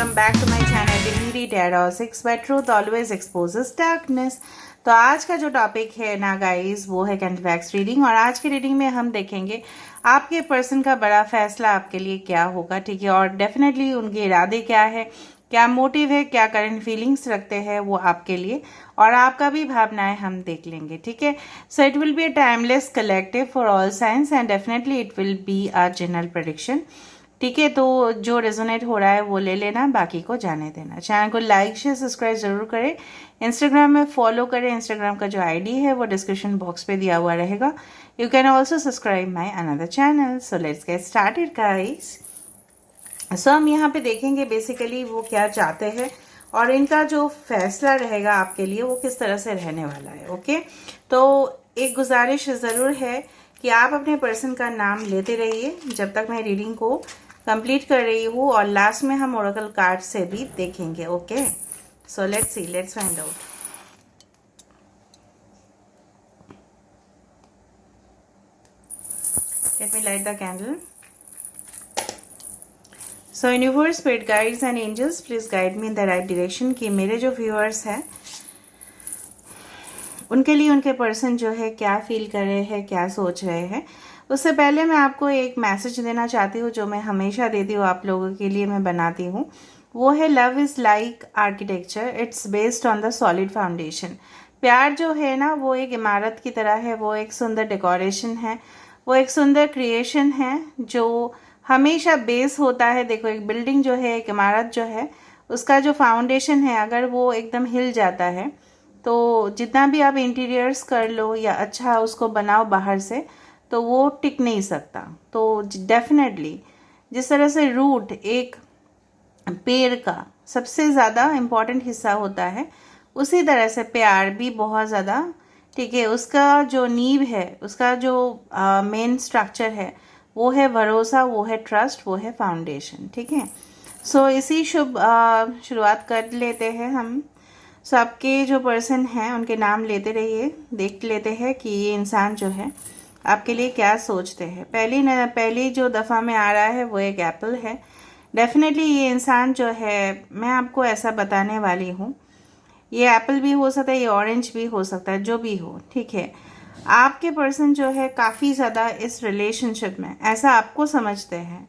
welcome back to my channel Divinity Tarot 6 by Truth always exposes darkness। तो आज का जो टॉपिक है ना गाइस वो है कैंटलैक्स रीडिंग। और आज की रीडिंग में हम देखेंगे आपके पर्सन का बड़ा फैसला आपके लिए क्या होगा, ठीक है। और डेफिनेटली उनके इरादे क्या है, क्या मोटिव है, क्या करंट फीलिंग्स रखते हैं वो आपके लिए, और आपका भी भावनाएं हम देख लेंगे, ठीक है। So it will be a timeless collective for all science and definitely it will be a general prediction, ठीक है। तो जो रेजोनेट हो रहा है वो ले लेना, बाकी को जाने देना। चैनल को लाइक शेयर सब्सक्राइब जरूर करें। इंस्टाग्राम में फॉलो करें। इंस्टाग्राम का जो आईडी है वो डिस्क्रिप्शन बॉक्स पे दिया हुआ रहेगा। You can also subscribe my another channel. So let's get started guys. So हम यहाँ पे देखेंगे बेसिकली वो क्या चाहते हैं और इनका जो फैसला रहेगा आपके लिए वो किस तरह से रहने वाला है, ओके। तो एक गुजारिश ज़रूर है कि आप अपने पर्सन का नाम लेते रहिए जब तक मैं रीडिंग को कंप्लीट कर रही हूँ, और लास्ट में हम ओरेकल कार्ड से भी देखेंगे, okay. So let's see, let's find out. Let me light the candle. So universe, spirit guides and angels, please guide me in the right direction कि मेरे जो व्यूअर्स हैं उनके लिए उनके पर्सन जो है क्या फील कर रहे हैं, क्या सोच रहे हैं। उससे पहले मैं आपको एक मैसेज देना चाहती हूँ जो मैं हमेशा देती हूँ, आप लोगों के लिए मैं बनाती हूँ। वो है love is like architecture, it's based on the solid foundation. प्यार जो है ना वो एक इमारत की तरह है, वो एक सुंदर डेकोरेशन है, वो एक सुंदर क्रिएशन है जो हमेशा बेस होता है। देखो, एक बिल्डिंग जो है, एक इमारत जो है, उसका जो फाउंडेशन है अगर वो एकदम हिल जाता है तो जितना भी आप इंटीरियर्स कर लो या अच्छा उसको बनाओ बाहर से, तो वो टिक नहीं सकता। तो डेफिनेटली जिस तरह से रूट एक पेड़ का सबसे ज़्यादा इम्पॉर्टेंट हिस्सा होता है, उसी तरह से प्यार भी बहुत ज़्यादा, ठीक है, उसका जो नींव है, उसका जो मेन स्ट्रक्चर है वो है भरोसा, वो है ट्रस्ट, वो है फाउंडेशन, ठीक है। सो इसी शुभ शुरुआत कर लेते हैं हम। सो आपके जो पर्सन हैं उनके नाम लेते रहिए, देख लेते हैं कि ये इंसान जो है आपके लिए क्या सोचते हैं। पहली जो दफ़ा में आ रहा है वो एक एप्पल है। डेफिनेटली ये इंसान जो है, मैं आपको ऐसा बताने वाली हूँ, ये एप्पल भी हो सकता है, ये ऑरेंज भी हो सकता है, जो भी हो, ठीक है। आपके पर्सन जो है काफ़ी ज़्यादा इस रिलेशनशिप में ऐसा आपको समझते हैं,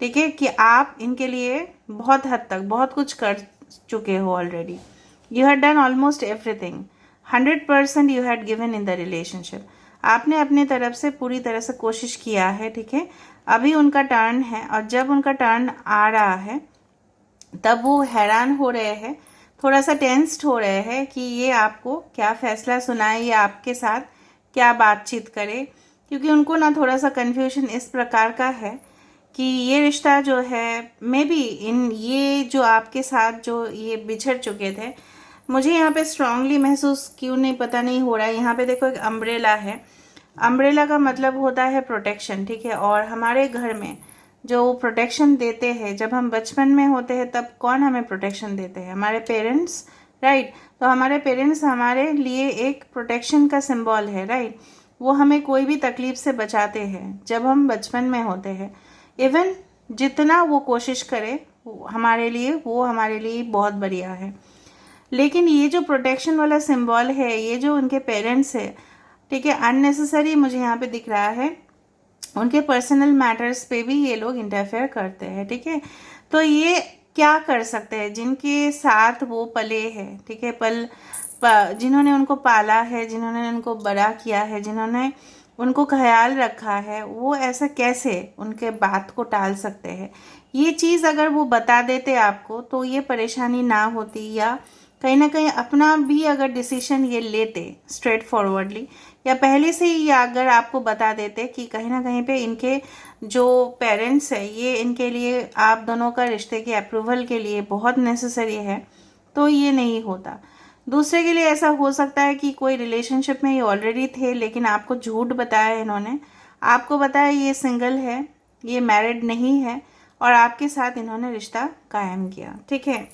ठीक है, कि आप इनके लिए बहुत हद तक बहुत कुछ कर चुके हो already. You had done almost everything, 100% you had given in the relationship. आपने अपने तरफ से पूरी तरह से कोशिश किया है, ठीक है। अभी उनका टर्न है, और जब उनका टर्न आ रहा है तब वो हैरान हो रहे हैं, थोड़ा सा टेंस्ड हो रहे हैं कि ये आपको क्या फैसला सुनाए या आपके साथ क्या बातचीत करे, क्योंकि उनको ना थोड़ा सा कन्फ्यूजन इस प्रकार का है कि ये रिश्ता जो है, मे बी इन ये जो आपके साथ जो ये बिछड़ चुके थे, मुझे यहाँ पे स्ट्रांगली महसूस क्यों नहीं पता नहीं हो रहा है। यहाँ पे देखो एक अम्ब्रेला है। अम्ब्रेला का मतलब होता है प्रोटेक्शन, ठीक है। और हमारे घर में जो प्रोटेक्शन देते हैं, जब हम बचपन में होते हैं तब कौन हमें प्रोटेक्शन देते हैं? हमारे पेरेंट्स, राइट। तो हमारे पेरेंट्स हमारे लिए एक प्रोटेक्शन का सिंबल है, राइट। वो हमें कोई भी तकलीफ से बचाते हैं जब हम बचपन में होते हैं। इवन जितना वो कोशिश करे हमारे लिए, वो हमारे लिए बहुत बढ़िया है। लेकिन ये जो प्रोटेक्शन वाला सिंबल है, ये जो उनके पेरेंट्स है, ठीक है, अननेसेसरी मुझे यहाँ पे दिख रहा है। उनके पर्सनल मैटर्स पे भी ये लोग इंटरफेयर करते हैं, ठीक है। तो ये क्या कर सकते हैं जिनके साथ वो पले हैं, ठीक है, जिन्होंने उनको पाला है, जिन्होंने उनको बड़ा किया है, जिन्होंने उनको ख्याल रखा है, वो ऐसा कैसे उनके बात को टाल सकते हैं? ये चीज़ अगर वो बता देते आपको तो ये परेशानी ना होती, या कहीं ना कहीं अपना भी अगर डिसीजन ये लेते स्ट्रेट फॉरवर्डली, या पहले से ही अगर आपको बता देते कि कहीं ना कहीं पे इनके जो पेरेंट्स है ये इनके लिए, आप दोनों का रिश्ते के अप्रूवल के लिए बहुत नेसेसरी है, तो ये नहीं होता। दूसरे के लिए ऐसा हो सकता है कि कोई रिलेशनशिप में ये ऑलरेडी थे, लेकिन आपको झूठ बताया इन्होंने, आपको बताया ये सिंगल है, ये मैरिड नहीं है, और आपके साथ इन्होंने रिश्ता कायम किया, ठीक है।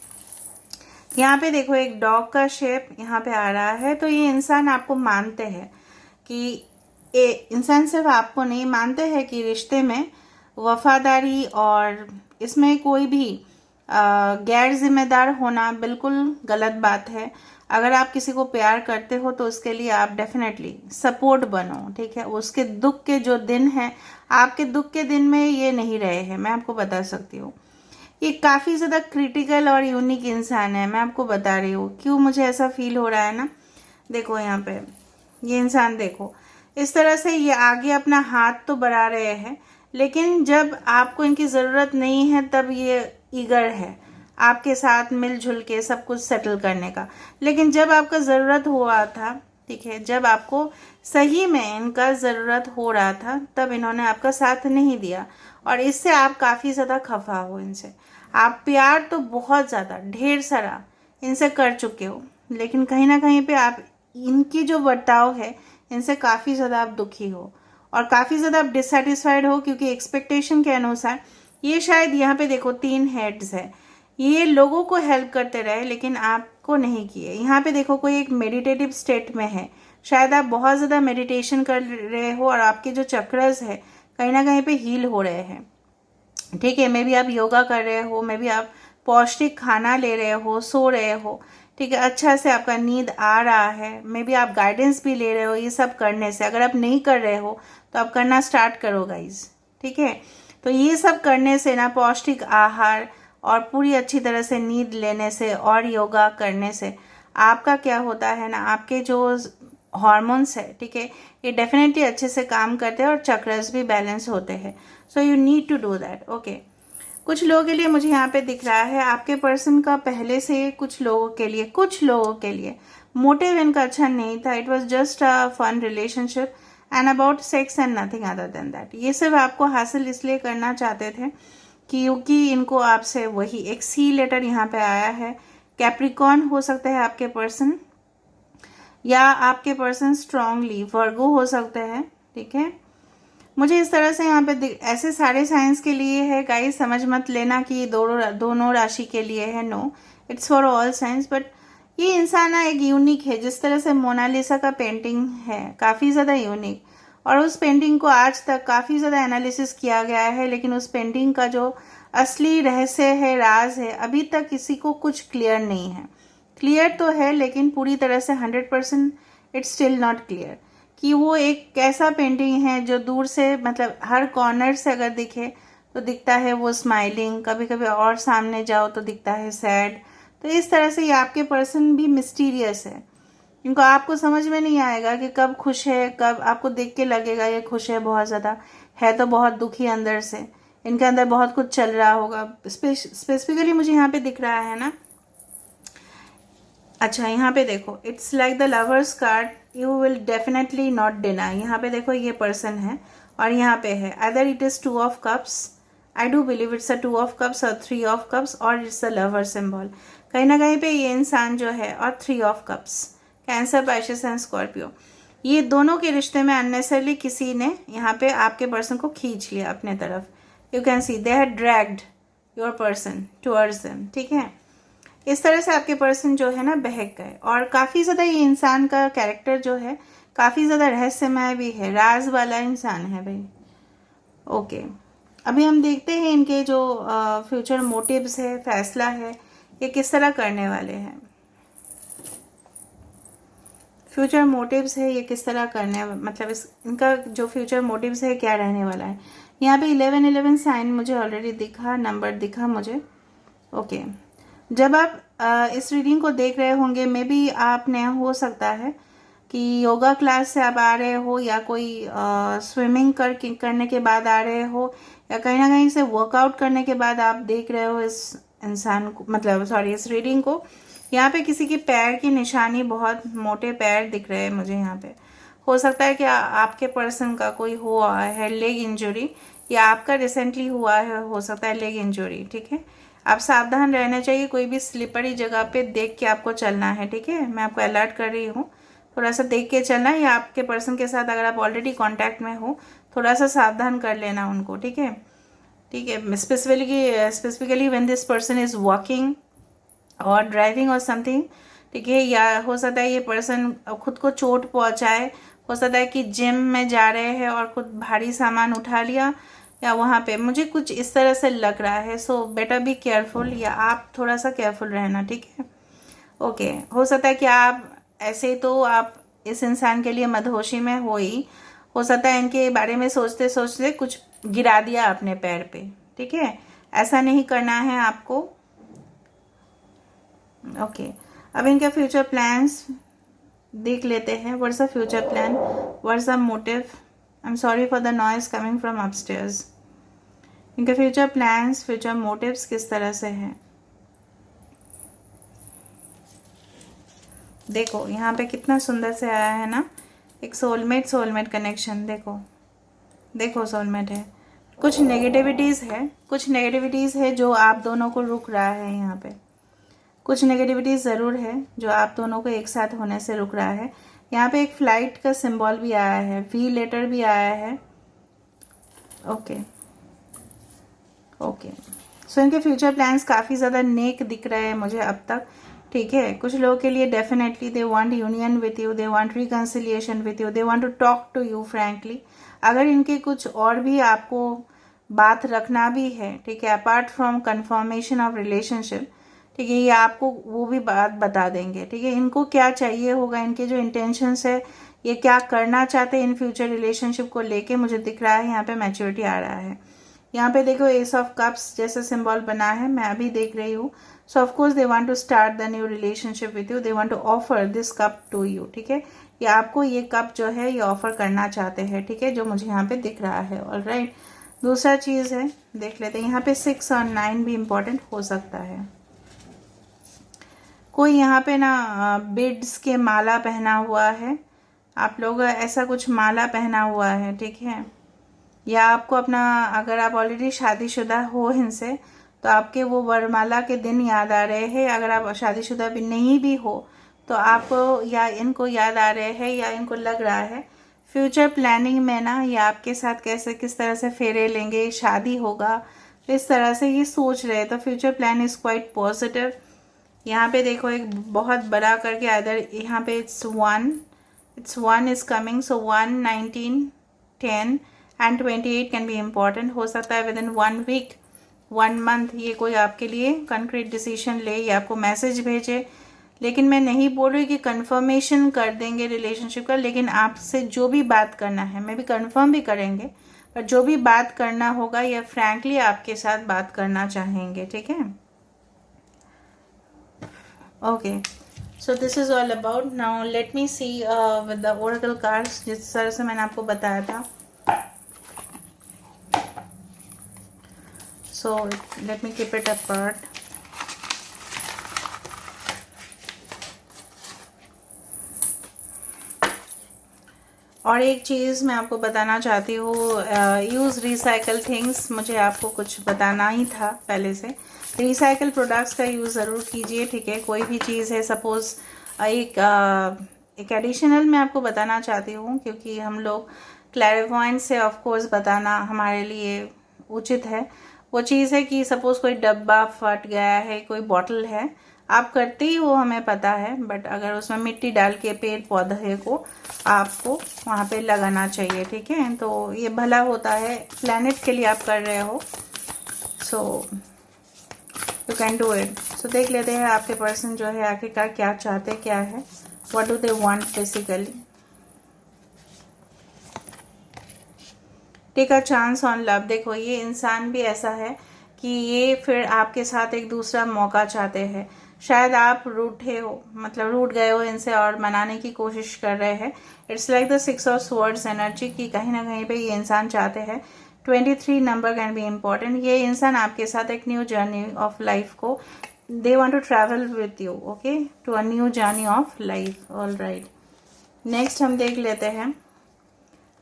यहाँ पे देखो एक डॉग का शेप यहाँ पे आ रहा है। तो ये इंसान आपको मानते हैं कि इंसान सिर्फ आपको नहीं मानते हैं कि रिश्ते में वफादारी और इसमें कोई भी गैर जिम्मेदार होना बिल्कुल गलत बात है। अगर आप किसी को प्यार करते हो तो उसके लिए आप डेफिनेटली सपोर्ट बनो, ठीक है। उसके दुख के जो दिन हैं, आपके दुख के दिन में ये नहीं रहे हैं, मैं आपको बता सकती हूँ। ये काफ़ी ज़्यादा क्रिटिकल और यूनिक इंसान है, मैं आपको बता रही हूँ। क्यों मुझे ऐसा फील हो रहा है ना, देखो यहाँ पे ये इंसान, देखो इस तरह से ये आगे अपना हाथ तो बढ़ा रहे हैं, लेकिन जब आपको इनकी ज़रूरत नहीं है तब ये ईगर है आपके साथ मिलजुल के सब कुछ सेटल करने का। लेकिन जब आपका ज़रूरत हुआ था, ठीक है, जब आपको सही में इनका ज़रूरत हो रहा था, तब इन्होंने आपका साथ नहीं दिया और इससे आप काफ़ी ज़्यादा खफा हो इनसे। आप प्यार तो बहुत ज़्यादा ढेर सारा इनसे कर चुके हो, लेकिन कहीं ना कहीं पे आप इनकी जो बर्ताव है इनसे काफ़ी ज़्यादा आप दुखी हो और काफ़ी ज़्यादा आप डिससेटिस्फाइड हो, क्योंकि एक्सपेक्टेशन के अनुसार ये शायद यहाँ पे देखो 3 हेड्स है, ये लोगों को हेल्प करते रहे लेकिन आपको नहीं किए। यहाँ पे देखो कोई एक मेडिटेटिव स्टेट में है, शायद आप बहुत ज़्यादा मेडिटेशन कर रहे हो और आपके जो चक्रस है कहीं ना कहीं पे हील हो रहे हैं, ठीक है। मे बी आप योगा कर रहे हो, मे बी आप पौष्टिक खाना ले रहे हो, सो रहे हो, ठीक है, अच्छा से आपका नींद आ रहा है, मे बी आप गाइडेंस भी ले रहे हो। ये सब करने से, अगर आप नहीं कर रहे हो तो आप करना स्टार्ट करो गाइज, ठीक है। तो ये सब करने से ना, पौष्टिक आहार और पूरी अच्छी तरह से नींद लेने से और योगा करने से आपका क्या होता है ना, आपके जो हॉर्मोन्स है, ठीक है, ये डेफिनेटली अच्छे से काम करते हैं और चक्रस भी बैलेंस होते हैं। So you need to do that, okay. कुछ लोगों के लिए मुझे यहाँ पे दिख रहा है, आपके पर्सन का पहले से कुछ लोगों के लिए मोटिव इनका अच्छा नहीं था। It was just a fun relationship and about sex and nothing other than that. ये सिर्फ आपको हासिल इसलिए करना चाहते थे क्योंकि इनको आपसे वही एक सी लेटर यहाँ पे आया है। कैप्रिकॉर्न हो सकता है आपके पर्सन, या आपके पर्सन स्ट्रांगली वर्गो हो सकते हैं, ठीक है। मुझे इस तरह से यहाँ पे ऐसे सारे साइंस के लिए है गाइस, समझ मत लेना कि ये दोनों राशि के लिए है, no, it's for all science. But ये इंसान ना एक यूनिक है, जिस तरह से मोनालिसा का पेंटिंग है काफ़ी ज़्यादा यूनिक, और उस पेंटिंग को आज तक काफ़ी ज़्यादा एनालिसिस किया गया है, लेकिन उस पेंटिंग का जो असली रहस्य है, राज है, अभी तक किसी को कुछ क्लियर नहीं है। क्लियर तो है लेकिन पूरी तरह से 100% इट्स स्टिल नॉट क्लियर कि वो एक कैसा पेंटिंग है जो दूर से, मतलब हर कॉर्नर से अगर दिखे तो दिखता है वो स्माइलिंग, कभी कभी और सामने जाओ तो दिखता है सैड। तो इस तरह से ये आपके पर्सन भी मिस्टीरियस है। इनको आपको समझ में नहीं आएगा कि कब खुश है, कब आपको देख के लगेगा ये खुश है बहुत ज़्यादा, है तो बहुत दुखी अंदर से, इनके अंदर बहुत कुछ चल रहा होगा। स्पेसिफिकली मुझे यहाँ पे दिख रहा है ना, अच्छा यहाँ पे देखो, it's like the lovers card, you will definitely not deny. यहाँ पे देखो ये पर्सन है और यहाँ पे है other it is 2 of cups, I do believe it's a 2 of cups और 3 ऑफ कप्स, और इट्स द लवर सिंबल कहीं ना कहीं पे ये इंसान जो है, और 3 of cups, cancer, Pisces and Scorpio, ये दोनों के रिश्ते में अननेसरली किसी ने यहाँ पे आपके पर्सन को खींच लिया अपने तरफ। You can see they had dragged your person towards them, ठीक है। इस तरह से आपके पर्सन जो है ना बहक गए, और काफ़ी ज़्यादा ये इंसान का कैरेक्टर जो है काफ़ी ज़्यादा रहस्यमय भी है, राज वाला इंसान है भाई, ओके। अभी हम देखते हैं इनके जो फ्यूचर मोटिव्स है, फैसला है, ये किस तरह करने वाले हैं। फ्यूचर मोटिव्स है ये किस तरह करने, मतलब इनका जो फ्यूचर मोटिव्स है क्या रहने वाला है। यहाँ पे 11-11 साइन मुझे ऑलरेडी दिखा, नंबर दिखा मुझे, ओके। जब आप इस रीडिंग को देख रहे होंगे, मे बी आपने, हो सकता है कि योगा क्लास से आप आ रहे हो, या कोई स्विमिंग करने के बाद आ रहे हो, या कहीं ना कहीं से वर्कआउट करने के बाद आप देख रहे हो इस इंसान को, मतलब सॉरी इस रीडिंग को। यहाँ पे किसी के पैर की निशानी, बहुत मोटे पैर दिख रहे हैं मुझे यहाँ पे। हो सकता है कि आपके पर्सन का कोई हुआ है लेग इंजरी, या आपका रिसेंटली हुआ है, हो सकता है लेग इंजरी, ठीक है। आप सावधान रहना चाहिए, कोई भी स्लिपरी जगह पे देख के आपको चलना है, ठीक है। मैं आपको अलर्ट कर रही हूँ, थोड़ा सा देख के चलना है, या आपके पर्सन के साथ अगर आप ऑलरेडी कांटेक्ट में हो थोड़ा सा सावधान कर लेना उनको, ठीक है, ठीक है। Specifically when this person is walking और ड्राइविंग और समथिंग, ठीक है, या हो सकता है ये पर्सन खुद को चोट पहुंचाए, हो सकता है कि जिम में जा रहे हैं और खुद भारी सामान उठा लिया, या वहाँ पे मुझे कुछ इस तरह से लग रहा है। सो बेटर बी केयरफुल, या आप थोड़ा सा केयरफुल रहना, ठीक है। ओके, हो सकता है कि आप ऐसे तो आप इस इंसान के लिए मदहोशी में हो सकता है इनके बारे में सोचते सोचते कुछ गिरा दिया अपने पैर पे, ठीक है। ऐसा नहीं करना है आपको। ओके, अब इनके फ्यूचर प्लान्स देख लेते हैं। What's the future plan, what's the motive. I am sorry for the noise coming from upstairs. इनके फ्यूचर प्लान्स, फ्यूचर मोटिव्स किस तरह से हैं। देखो यहाँ पे कितना सुंदर से आया है ना, एक सोलमेट कनेक्शन। देखो देखो सोलमेट है। कुछ नेगेटिविटीज़ है जो आप दोनों को रुक रहा है। यहाँ पे कुछ नेगेटिविटीज़ ज़रूर है जो आप दोनों को एक साथ होने से रुक रहा है। यहाँ पे एक फ्लाइट का सिंबल भी आया है, वी लेटर भी आया है। ओके ओके, सो इनके फ्यूचर प्लान्स काफ़ी ज़्यादा नेक दिख रहे हैं मुझे अब तक, ठीक है। कुछ लोगों के लिए definitely they want union with you, they want reconciliation with you, they want to talk to you frankly. अगर इनके कुछ और भी आपको बात रखना भी है, ठीक है, apart from confirmation of relationship, ठीक है, ये आपको वो भी बात बता देंगे, ठीक है। इनको क्या चाहिए होगा, इनके जो इंटेंशंस है, ये क्या करना चाहते हैं इन फ्यूचर रिलेशनशिप को लेके, मुझे दिख रहा है यहाँ पे मैच्योरिटी आ रहा है। यहाँ पे देखो एस ऑफ कप्स जैसा सिंबल बना है, मैं अभी देख रही हूँ। So of course they want to start the new relationship with you, they want to offer this cup to you, ठीक है। ये आपको ये कप जो है ये ऑफर करना चाहते हैं, ठीक है, जो मुझे यहाँ पे दिख रहा है। ऑलराइट, दूसरा चीज़ है, देख लेते हैं। यहाँ पे 6 और 9 भी इम्पोर्टेंट हो सकता है। कोई यहाँ पे ना बिड्स के माला पहना हुआ है, आप लोग ऐसा कुछ माला पहना हुआ है, ठीक है। या आपको अपना, अगर आप ऑलरेडी शादीशुदा हो इनसे, तो आपके वो वरमाला के दिन याद आ रहे हैं। अगर आप शादीशुदा भी नहीं भी हो तो आपको या इनको याद आ रहे हैं, या इनको लग रहा है फ्यूचर प्लानिंग में ना ये आपके साथ कैसे किस तरह से फेरे लेंगे, शादी होगा, इस तरह से ये सोच रहे हैं। तो future plan is quite positive. यहाँ पे देखो एक बहुत बड़ा करके अदर, यहाँ पे it's one is coming. So 1, 19, 10 and 28 can be important. हो सकता है विद इन 1 वीक, 1 मंथ ये कोई आपके लिए कंक्रीट डिसीजन ले या आपको मैसेज भेजे। लेकिन मैं नहीं बोल रही कि कंफर्मेशन कर देंगे रिलेशनशिप का, लेकिन आपसे जो भी बात करना है, मैं भी कंफर्म भी करेंगे, पर जो भी बात करना होगा या फ्रैंकली आपके साथ बात करना चाहेंगे, ठीक है। Okay, so this is all about. Now let me see with the oracle cards, जिस तरह से मैंने आपको बताया था। So let me keep it apart. और एक चीज़ मैं आपको बताना चाहती हूँ, यूज़ रिसाइकल थिंग्स, मुझे आपको कुछ बताना ही था पहले से। रिसाइकल प्रोडक्ट्स का यूज़ ज़रूर कीजिए, ठीक है। कोई भी चीज़ है, सपोज़ एक एडिशनल मैं आपको बताना चाहती हूँ, क्योंकि हम लोग क्लैरिवॉयंट से ऑफ कोर्स बताना हमारे लिए उचित है। वो चीज़ है कि सपोज़ कोई डब्बा फट गया है, कोई बॉटल है, आप करते ही वो हमें पता है, बट अगर उसमें मिट्टी डाल के पेड़ पौधे को आपको वहाँ पे लगाना चाहिए, ठीक है। तो ये भला होता है, प्लैनेट के लिए आप कर रहे हो, so you can do it. So देख लेते हैं आपके पर्सन जो है आखिरकार क्या चाहते क्या है, what do they want basically. Take a chance on love. देखो ये इंसान भी ऐसा है कि ये फिर आपके साथ एक दूसरा मौका चाहते हैं। शायद आप रूठे हो, मतलब रूठ गए हो इनसे और मनाने की कोशिश कर रहे हैं। It's like the 6 of swords energy की कहीं ना कहीं पे ये इंसान चाहते हैं। 23 नंबर कैन बी इम्पोर्टेंट। ये इंसान आपके साथ एक न्यू जर्नी ऑफ लाइफ को, they want to travel with you, okay, to a new journey of life. All right, next हम देख लेते हैं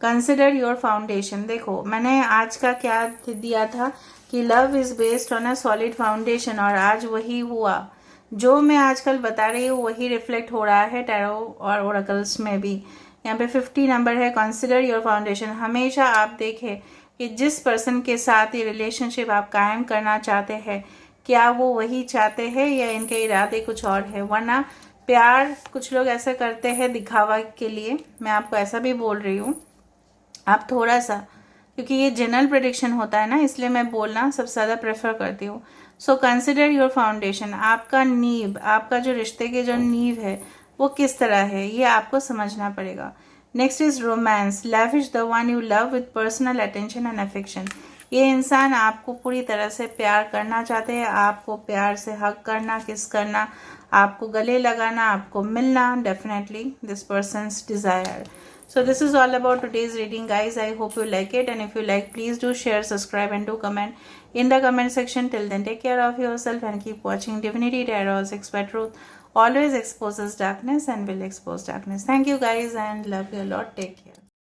कंसिडर योर फाउंडेशन। देखो मैंने आज का क्या दिया था कि love is based on a solid foundation, और आज वही हुआ। जो मैं आजकल बता रही हूँ वही रिफ्लेक्ट हो रहा है टैरो और ओरेकल्स में भी। यहाँ पे 50 नंबर है, कंसिडर योर फाउंडेशन। हमेशा आप देखें कि जिस पर्सन के साथ ये रिलेशनशिप आप कायम करना चाहते हैं, क्या वो वही चाहते हैं या इनके इरादे कुछ और है। वरना प्यार कुछ लोग ऐसा करते हैं दिखावा के लिए, मैं आपको ऐसा भी बोल रही हूँ। आप थोड़ा सा क्योंकि ये जनरल प्रेडिक्शन होता है ना, इसलिए मैं बोलना सबसे ज़्यादा प्रेफर करती हूँ। सो कंसिडर योर फाउंडेशन, आपका नींव, आपका जो रिश्ते के जो नींव है वो किस तरह है, ये आपको समझना पड़ेगा। Next is romance, lavish the one you love with personal attention and affection. ये इंसान आपको पूरी तरह से प्यार करना चाहते हैं, आपको प्यार से हग करना, किस करना, आपको गले लगाना, आपको मिलना, definitely this person's desire. So this is all about today's reading, guys. I hope you like it, and if you like, please do share, subscribe, and do comment in the comment section. Till then, take care of yourself and keep watching Divinity Tarot's Expert Truth. Always exposes darkness and will expose darkness. Thank you, guys, and love you a lot. Take care.